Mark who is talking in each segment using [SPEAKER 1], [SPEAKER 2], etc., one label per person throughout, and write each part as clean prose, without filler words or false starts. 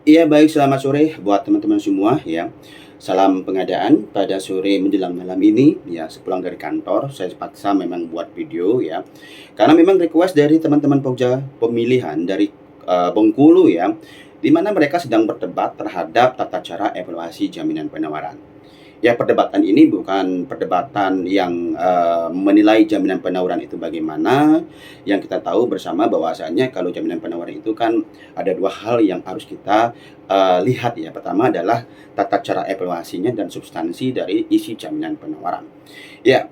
[SPEAKER 1] Iya baik, selamat sore buat teman-teman semua ya. Salam pengadaan pada sore menjelang malam ini ya, sepulang dari kantor saya terpaksa memang buat video ya. Karena memang request dari teman-teman Pokja pemilihan dari Bengkulu ya, di mana mereka sedang berdebat terhadap tata cara evaluasi jaminan penawaran. Ya, perdebatan ini bukan perdebatan yang, menilai jaminan penawaran itu bagaimana, yang kita tahu bersama bahwasanya kalau jaminan penawaran itu kan ada 2 hal yang harus kita, lihat ya. Pertama adalah tata cara evaluasinya dan substansi dari isi jaminan penawaran. Ya,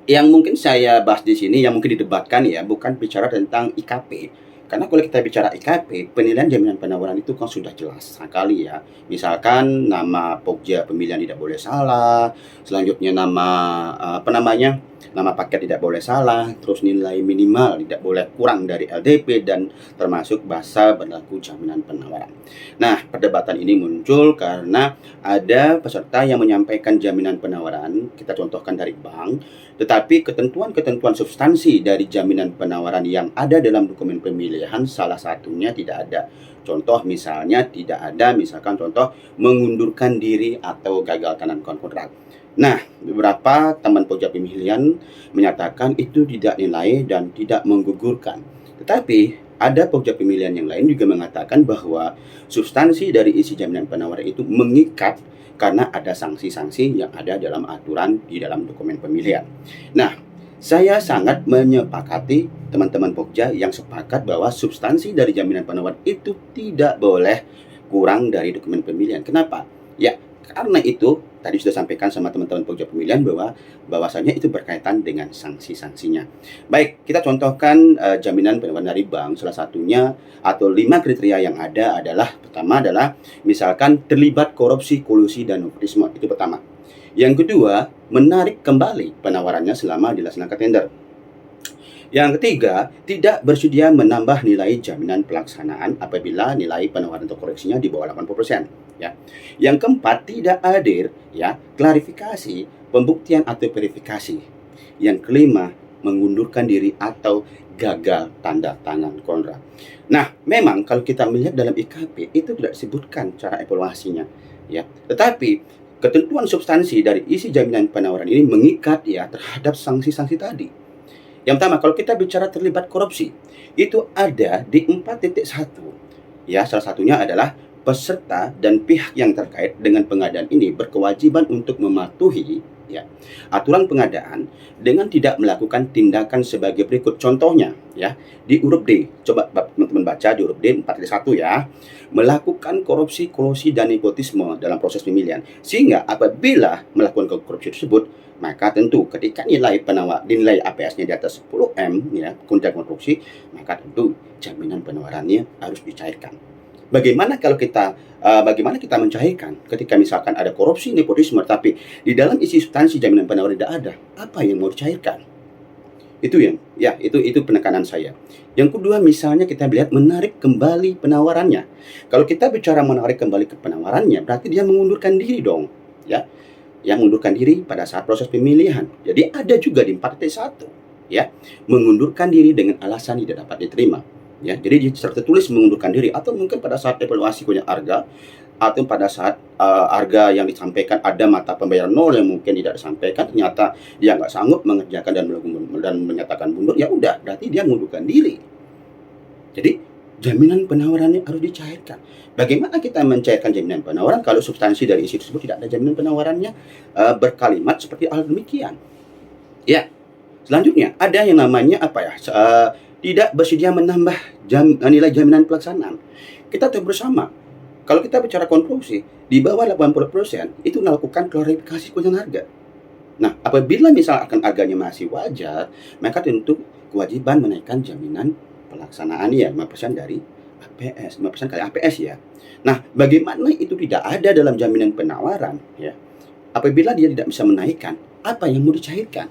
[SPEAKER 1] yang mungkin saya bahas di sini, yang mungkin didebatkan ya, bukan bicara tentang IKP. Karena kalau kita bicara IKP, penilaian jaminan penawaran itu kan sudah jelas sekali ya. Misalkan nama Pokja pemilihan tidak boleh salah, selanjutnya nama, apa namanya, nama paket tidak boleh salah, terus nilai minimal tidak boleh kurang dari LDP dan termasuk bahasa berlaku jaminan penawaran. Nah, perdebatan ini muncul karena ada peserta yang menyampaikan jaminan penawaran, kita contohkan dari bank, tetapi ketentuan-ketentuan substansi dari jaminan penawaran yang ada dalam dokumen pemilihan salah satunya tidak ada. Contoh misalnya tidak ada misalkan contoh mengundurkan diri atau gagal tanda kontrak. Nah, beberapa teman pojok pemilihan menyatakan itu tidak nilai dan tidak menggugurkan. Tetapi ada pojok pemilihan yang lain juga mengatakan bahwa substansi dari isi jaminan penawaran itu mengikat karena ada sanksi-sanksi yang ada dalam aturan di dalam dokumen pemilihan. Nah, saya sangat menyepakati teman-teman Pokja yang sepakat bahwa substansi dari jaminan penawaran itu tidak boleh kurang dari dokumen pemilihan. Kenapa? Ya, karena itu tadi sudah sampaikan sama teman-teman Pokja pemilihan bahwasanya itu berkaitan dengan sanksi-sanksinya. Baik, kita contohkan jaminan penawaran dari bank. Salah satunya atau 5 kriteria yang ada adalah pertama adalah misalkan terlibat korupsi, kolusi, dan nepotisme. Itu pertama. Yang kedua, menarik kembali penawarannya selama dilaksanakan tender. Yang ketiga, tidak bersedia menambah nilai jaminan pelaksanaan apabila nilai penawaran atau koreksinya di bawah 80%, ya. Yang keempat, tidak hadir ya klarifikasi, pembuktian atau verifikasi. Yang kelima, mengundurkan diri atau gagal tanda tangan kontrak. Nah, memang kalau kita melihat dalam IKP itu tidak disebutkan cara evaluasinya, ya. Tetapi ketentuan substansi dari isi jaminan penawaran ini mengikat ya terhadap sanksi-sanksi tadi. Yang pertama, kalau kita bicara terlibat korupsi, itu ada di 4.1. Ya, salah satunya adalah peserta dan pihak yang terkait dengan pengadaan ini berkewajiban untuk mematuhi ya aturan pengadaan dengan tidak melakukan tindakan sebagai berikut. Contohnya ya, di huruf D. Coba teman-teman baca di huruf D 4.1 ya. Melakukan korupsi, kolusi dan nepotisme dalam proses pemilihan. Sehingga apabila melakukan korupsi tersebut, maka tentu ketika nilai APS-nya di atas 10M ya, kontrak konstruksi, maka tentu jaminan penawarannya harus dicairkan. Bagaimana kita mencairkan ketika misalkan ada korupsi, nepotisme, tapi di dalam isi substansi jaminan penawaran tidak ada, apa yang mau dicairkan? Itu penekanan saya. Yang kedua, misalnya kita lihat menarik kembali penawarannya. Kalau kita bicara menarik kembali ke penawarannya, berarti dia mengundurkan diri dong, ya. Yang mengundurkan diri pada saat proses pemilihan. Jadi ada juga di 4.1 ya, mengundurkan diri dengan alasan tidak dapat diterima. Ya, jadi tertulis mengundurkan diri atau mungkin pada saat evaluasi punya harga atau pada saat harga yang disampaikan ada mata pembayaran nol yang mungkin tidak disampaikan, ternyata dia nggak sanggup mengerjakan dan menyatakan mundur, ya udah berarti dia mengundurkan diri. Jadi jaminan penawarannya harus dicairkan. Bagaimana kita mencairkan jaminan penawaran kalau substansi dari isi tersebut tidak ada jaminan penawarannya berkalimat seperti hal demikian? Ya, selanjutnya ada yang namanya tidak bersedia menambah nilai jaminan pelaksanaan. Kita tahu bersama, kalau kita bicara konstruksi di bawah 80% itu melakukan klarifikasi kewenangan harga. Nah, apabila misalkan harganya masih wajar, maka tentu kewajiban menaikkan jaminan pelaksanaan ya 5% dari APS, 5% kali APS ya. Nah, bagaimana itu tidak ada dalam jaminan penawaran ya? Apabila dia tidak bisa menaikkan, apa yang mau dicairkan?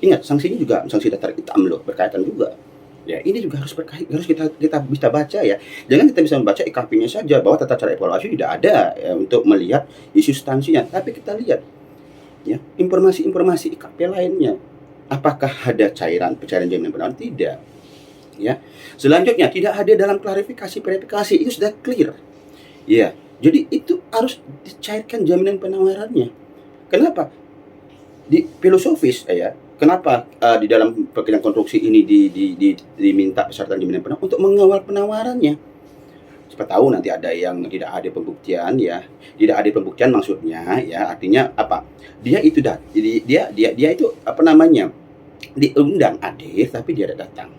[SPEAKER 1] Ingat, sanksinya juga sanksi daftar hitam loh, berkaitan juga. Ya, ini juga harus kita bisa baca ya. Jangan kita bisa membaca IKP-nya saja bahwa tata cara evaluasi tidak ada ya, untuk melihat isi substansinya, tapi kita lihat ya informasi-informasi IKP lainnya. Apakah ada pencairan jaminan penawaran? Tidak. Ya. Selanjutnya tidak ada dalam klarifikasi verifikasi, itu sudah clear. Iya, jadi itu harus dicairkan jaminan penawarannya. Kenapa? Di filosofis ya, kenapa, di dalam pekerjaan konstruksi ini diminta peserta jaminan untuk mengawal penawarannya. Siapa tahu nanti ada yang tidak ada pembuktian ya, tidak ada pembuktian maksudnya ya, artinya apa, dia itu jadi dia itu apa namanya, diundang hadir tapi dia tidak datang.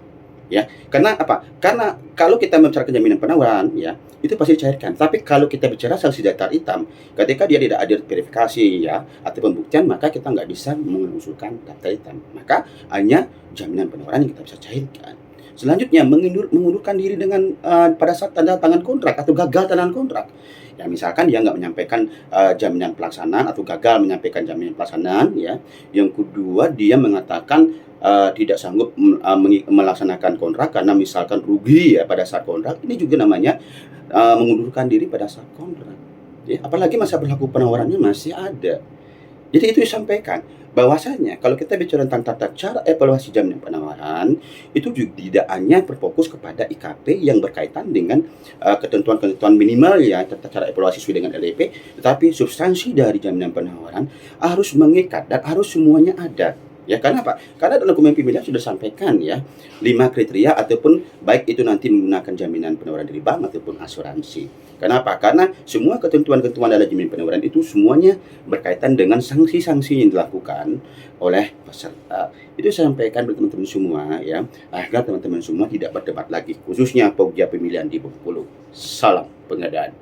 [SPEAKER 1] Ya, karena apa? Karena kalau kita membicarakan jaminan penawaran ya, itu pasti dicairkan. Tapi kalau kita bicara sanksi datar hitam, ketika dia tidak hadir verifikasi ya, atau pembuktian, maka kita nggak bisa mengusulkan daftar hitam. Maka hanya jaminan penawaran yang kita bisa cairkan. Selanjutnya mengundurkan diri dengan pada saat tanda tangan kontrak atau gagal tanda tangan kontrak. Ya misalkan dia nggak menyampaikan jaminan pelaksanaan atau gagal menyampaikan jaminan pelaksanaan ya. Yang kedua dia mengatakan tidak sanggup melaksanakan kontrak karena misalkan rugi ya pada saat kontrak, ini juga namanya mengundurkan diri pada saat kontrak. Ya, apalagi masa berlaku penawarannya masih ada. Jadi itu disampaikan bahwasanya kalau kita bicara tentang tata cara evaluasi jaminan penawaran, itu juga tidak hanya berfokus kepada IKP yang berkaitan dengan ketentuan-ketentuan minimal ya tata cara evaluasi sesuai dengan LDP, tetapi substansi dari jaminan penawaran harus mengikat dan harus semuanya ada. Ya, karena apa? Karena dalam dokumen pemilihan sudah sampaikan ya, 5 kriteria ataupun baik itu nanti menggunakan jaminan penawaran dari bank ataupun asuransi. Kenapa? Karena semua ketentuan-ketentuan dalam jaminan penawaran itu semuanya berkaitan dengan sanksi-sanksi yang dilakukan oleh peserta. Itu saya sampaikan kepada teman-teman semua ya, agar teman-teman semua tidak berdebat lagi, khususnya pegiat pemilihan di Bengkulu. Salam pengadaan.